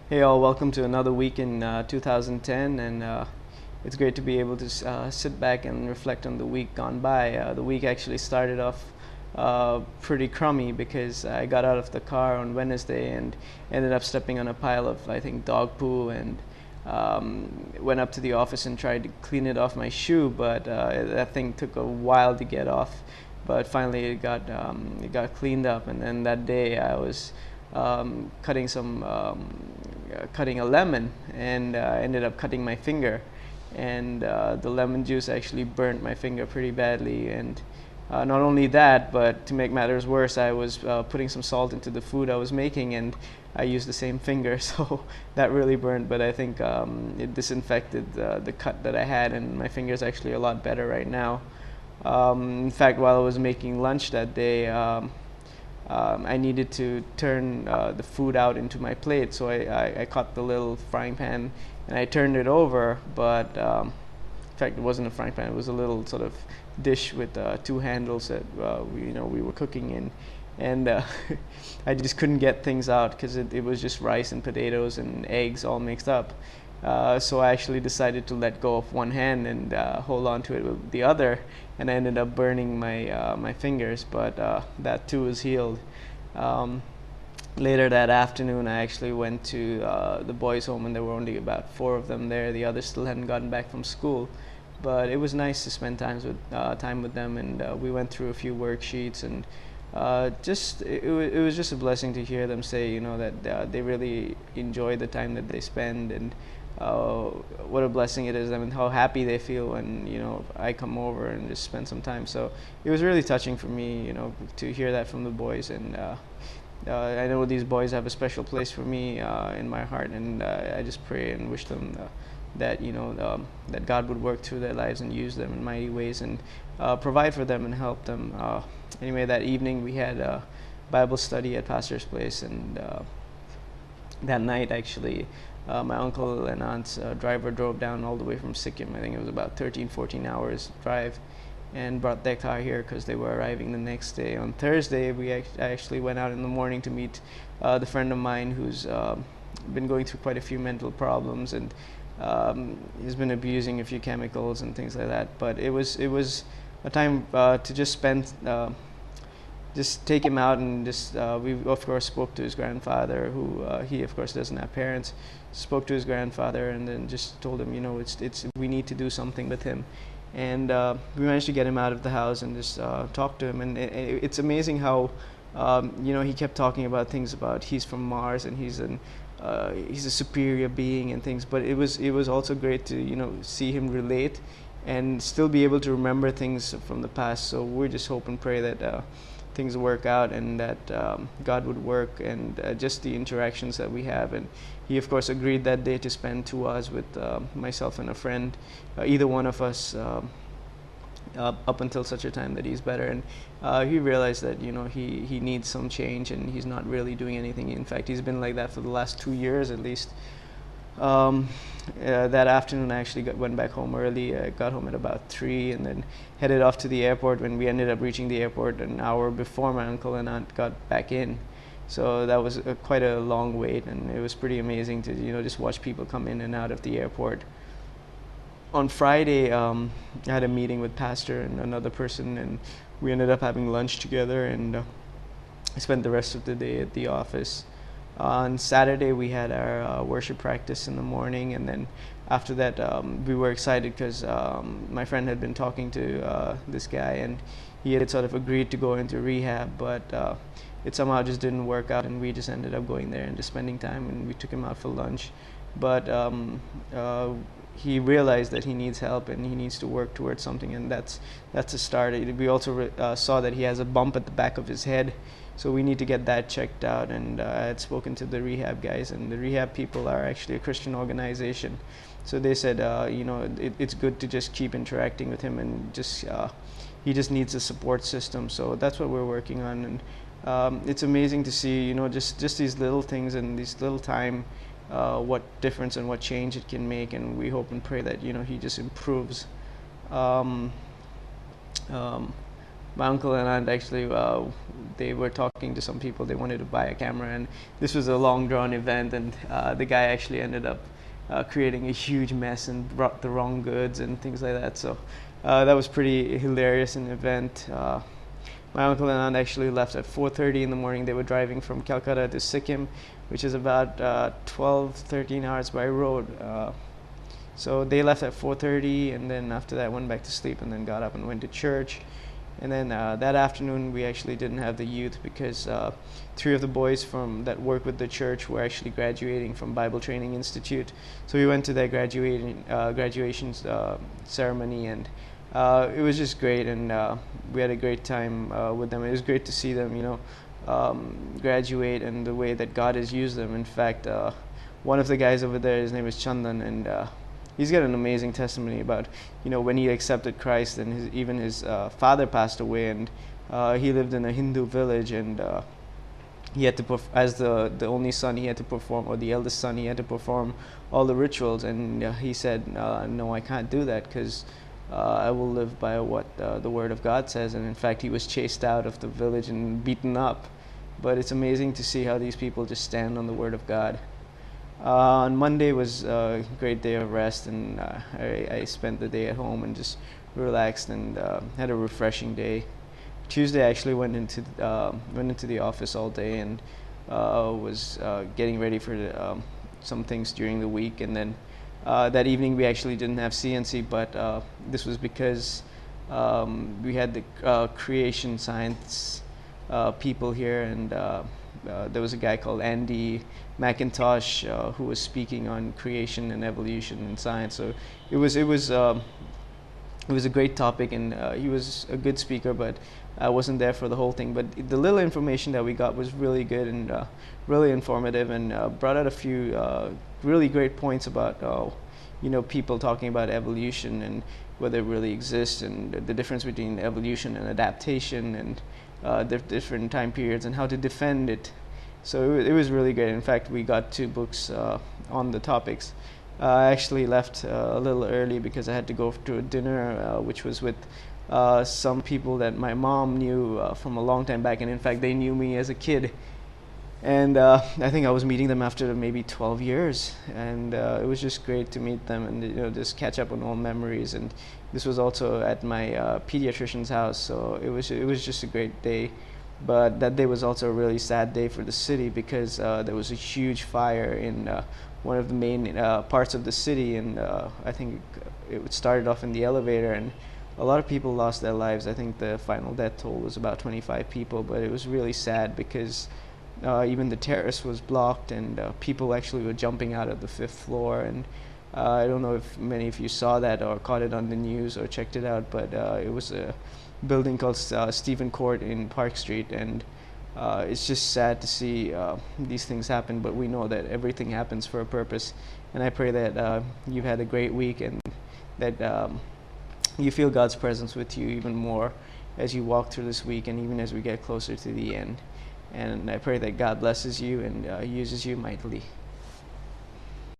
Hey all, welcome to another week in 2010, and it's great to be able to sit back and reflect on the week gone by. The week actually started off pretty crummy because I got out of the car on Wednesday and ended up stepping on a pile of, I think, dog poo, and went up to the office and tried to clean it off my shoe, but that thing took a while to get off. But finally, it got cleaned up, and then that day I was cutting a lemon, and ended up cutting my finger, and the lemon juice actually burnt my finger pretty badly. And not only that, but to make matters worse, I was putting some salt into the food I was making, and I used the same finger, so that really burned. But I think it disinfected the cut that I had, and my finger is actually a lot better right now. In fact, while I was making lunch that day, I needed to turn the food out into my plate, so I caught the little frying pan and I turned it over. But in fact, it wasn't a frying pan; it was a little sort of dish with two handles that we were cooking in, and I just couldn't get things out because it was just rice and potatoes and eggs all mixed up. So I actually decided to let go of one hand and hold on to it with the other, and I ended up burning my fingers. But that too is healed. Um, Later that afternoon, I actually went to the boys' home, and there were only about four of them there. The others still hadn't gotten back from school, but it was nice to spend time with them, and we went through a few worksheets, and it was just a blessing to hear them say, that they really enjoy the time that they spend, and what a blessing it is. I mean, how happy they feel when I come over and just spend some time. So it was really touching for me, to hear that from the boys, and I know these boys have a special place for me in my heart, and I just pray and wish them that that God would work through their lives and use them in mighty ways, and provide for them and help them. Anyway, that evening we had a Bible study at Pastor's place, and that night actually my uncle and aunt's driver drove down all the way from Sikkim. I think it was about 13, 14 hours drive, and brought their car here because they were arriving the next day. On Thursday, I actually went out in the morning to meet the friend of mine who's been going through quite a few mental problems, and he's been abusing a few chemicals and things like that. But it was a time to just spend. Just take him out, and just we of course spoke to his grandfather, who he of course doesn't have parents. Spoke to his grandfather, and then just told him, it's we need to do something with him, and we managed to get him out of the house and just talk to him. And it's amazing how he kept talking about things about he's from Mars, and he's a superior being and things. But it was also great to see him relate and still be able to remember things from the past. So we just hope and pray that things work out, and that God would work, and just the interactions that we have. And he of course agreed that day to spend 2 hours with myself and a friend, either one of us, up until such a time that he's better. And he realized that he needs some change, and he's not really doing anything. In fact, he's been like that for the last 2 years at least. That afternoon, I actually went back home early. I got home at about 3, and then headed off to the airport. When we ended up reaching the airport an hour before my uncle and aunt got back in, so that was quite a long wait, and it was pretty amazing to just watch people come in and out of the airport. On Friday, I had a meeting with Pastor and another person, and we ended up having lunch together, and I spent the rest of the day at the office. On Saturday, we had our worship practice in the morning, and then after that, we were excited because my friend had been talking to this guy, and he had sort of agreed to go into rehab, but it somehow just didn't work out, and we just ended up going there and just spending time, and we took him out for lunch. But he realized that he needs help, and he needs to work towards something, and that's a start. We also saw that he has a bump at the back of his head, so we need to get that checked out. And I had spoken to the rehab guys, and the rehab people are actually a Christian organization. So they said, it's good to just keep interacting with him, and just he just needs a support system. So that's what we're working on, and it's amazing to see, just these little things and these little time, what difference and what change it can make. And we hope and pray that he just improves. Um, um, my uncle and aunt actually, they were talking to some people. They wanted to buy a camera, and this was a long drawn event, and the guy actually ended up creating a huge mess and brought the wrong goods and things like that. So that was pretty hilarious an event. My uncle and aunt actually left at 4:30 in the morning. They were driving from Calcutta to Sikkim, which is about 12, 13 hours by road. So they left at 4:30, and then after that went back to sleep, and then got up and went to church. And then that afternoon we actually didn't have the youth because 3 of the boys from that work with the church were actually graduating from Bible Training Institute. So we went to their graduation ceremony, and it was just great, and we had a great time with them. It was great to see them, graduate, and the way that God has used them. In fact, one of the guys over there, his name is Chandan, and he's got an amazing testimony about, when he accepted Christ, and even his father passed away, and he lived in a Hindu village, and he had to, as the only son, he had to perform, or the eldest son, he had to perform all the rituals, and he said, no, I can't do that, because I will live by what the Word of God says. And in fact, he was chased out of the village and beaten up. But it's amazing to see how these people just stand on the Word of God. On Monday was a great day of rest, and I spent the day at home and just relaxed and had a refreshing day. Tuesday, I actually went into the office all day and was getting ready for some things during the week, and then that evening we actually didn't have CNC, but this was because we had the creation science people here, and there was a guy called Andy McIntosh who was speaking on creation and evolution and science. So it was a great topic, and he was a good speaker, but I wasn't there for the whole thing. But the little information that we got was really good and really informative, and brought out a few really great points about people talking about evolution and whether it really exists, and the difference between evolution and adaptation, and the different time periods, and how to defend it. So it was really great. In fact, we got 2 books on the topics. I actually left a little early because I had to go to a dinner which was with some people that my mom knew from a long time back, and in fact they knew me as a kid. And I think I was meeting them after maybe 12 years, and it was just great to meet them and just catch up on old memories. And this was also at my pediatrician's house, so it was just a great day. But that day was also a really sad day for the city because there was a huge fire in one of the main parts of the city, and I think it started off in the elevator, and a lot of people lost their lives. I think the final death toll was about 25 people, but it was really sad because even the terrace was blocked, and people actually were jumping out of the 5th floor. And I don't know if many of you saw that or caught it on the news or checked it out, but it was a building called Stephen Court in Park Street, and it's just sad to see these things happen, but we know that everything happens for a purpose. And I pray that you've had a great week, and that you feel God's presence with you even more as you walk through this week, and even as we get closer to the end. And I pray that God blesses you and uses you mightily.